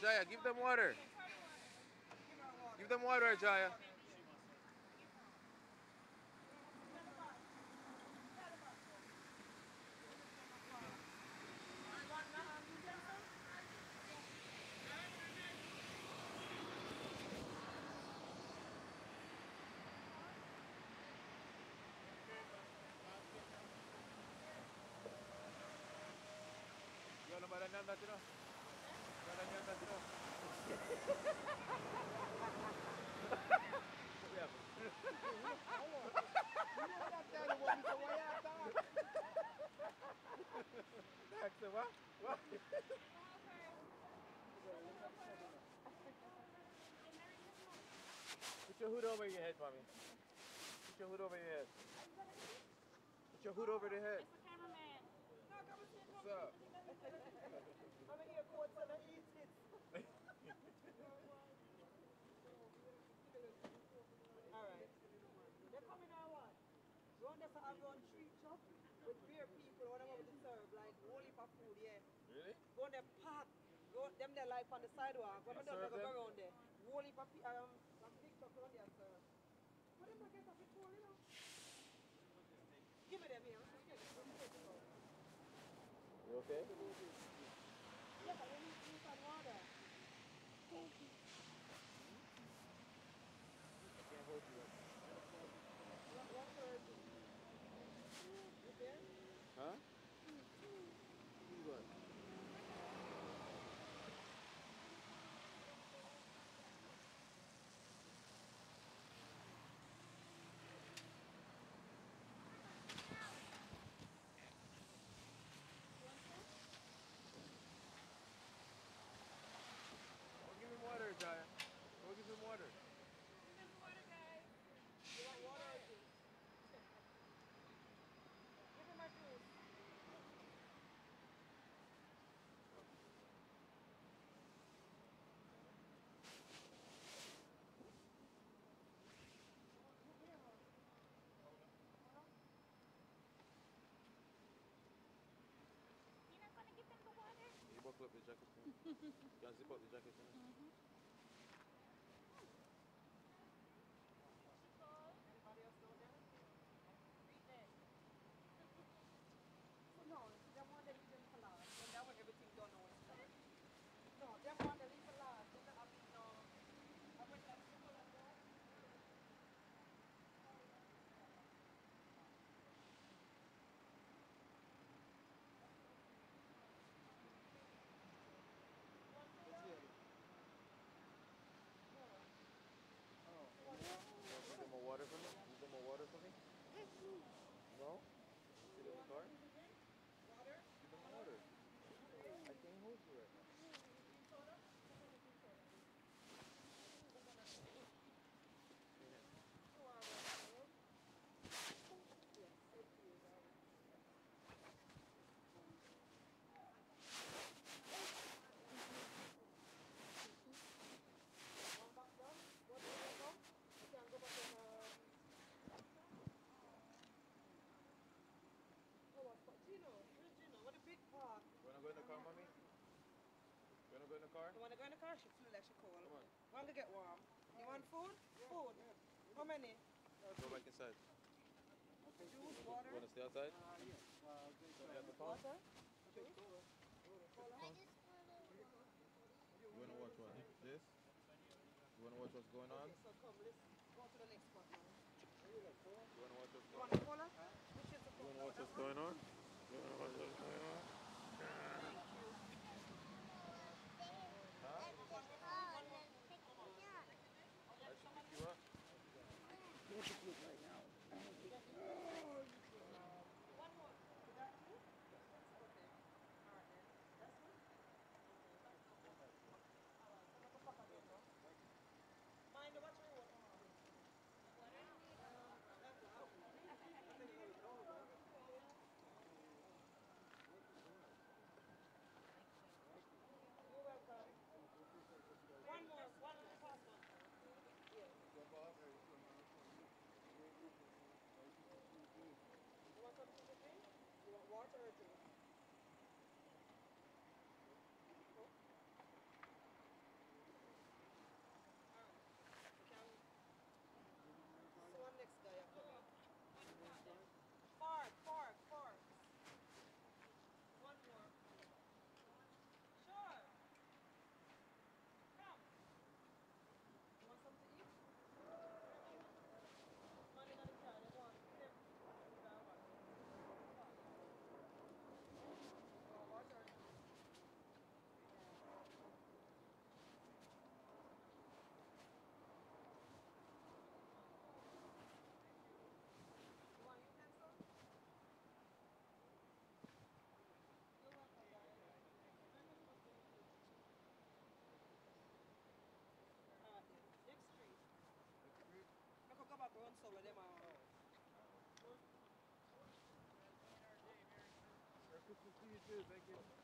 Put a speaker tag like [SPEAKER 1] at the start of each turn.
[SPEAKER 1] Jaya, give them water. Give them water, Jaya. Yo, no matter none that you know. No matter none that you know. Next, what? What? Put your hood over your head for me. Put your hood over your head. Put your hood over the head. What's up?
[SPEAKER 2] Alright. They're coming out what? Run this have run street shop with beer people, whatever we serve, like whole heap of food, yeah.
[SPEAKER 1] Really?
[SPEAKER 2] Go on there park. Go them there like on the sidewalk. When we don't
[SPEAKER 1] serve
[SPEAKER 2] go
[SPEAKER 1] them?
[SPEAKER 2] around there. Whole heap of some big truck around there, sir. What them get up before, you know? Give me them here.
[SPEAKER 1] You okay?
[SPEAKER 2] Yeah, but we need juice and water. Thank you.
[SPEAKER 1] I can't hold you up.
[SPEAKER 2] What for? You there?
[SPEAKER 1] Huh? You what? Go give him water, Jaya. Go give him water.
[SPEAKER 2] You want water or juice? Give me my juice.
[SPEAKER 1] You buckle up the jacket for me. You can zip up the jacket for me.
[SPEAKER 2] Anybody else know them? No, them want to leave them for last. When that when everything done now it's done. No, them want to leave for last. Them not have no. I went like simple as that.
[SPEAKER 1] You want to give them a water for me? Give them a water for me? No? Sit in the car?
[SPEAKER 2] Water?
[SPEAKER 1] Give them water. I can't hold you right now.
[SPEAKER 2] Oh, all right. Yes, it is. All right. One back done. What do you go? You can go back and oh, what? Gino, where's Gino? What a big park.
[SPEAKER 1] You want to go in the car, mommy? You want to go in the car?
[SPEAKER 2] You want to go in the car? She flew like she cold.
[SPEAKER 1] Come on.
[SPEAKER 2] Want to get warm? You want food? Food. How many?
[SPEAKER 1] Go back inside.
[SPEAKER 2] Juice, water.
[SPEAKER 1] You want to stay outside? You have the phone?
[SPEAKER 2] Water?
[SPEAKER 1] You want to watch what? This? You want to watch what's going on?
[SPEAKER 2] Okay, so come, let's go to the next spot now.
[SPEAKER 1] You want to watch what's
[SPEAKER 2] You
[SPEAKER 1] going
[SPEAKER 2] want
[SPEAKER 1] on?
[SPEAKER 2] a cola? Which is the
[SPEAKER 1] You want
[SPEAKER 2] cola?
[SPEAKER 1] to watch what's going on? You want to watch what's going on? Huh? I should pick you up.
[SPEAKER 2] One more. You got two? Okay. All right then. That's one? All right, so I'm going to pack again now. Mind the watch my water. That's that.
[SPEAKER 1] You too. Thank you.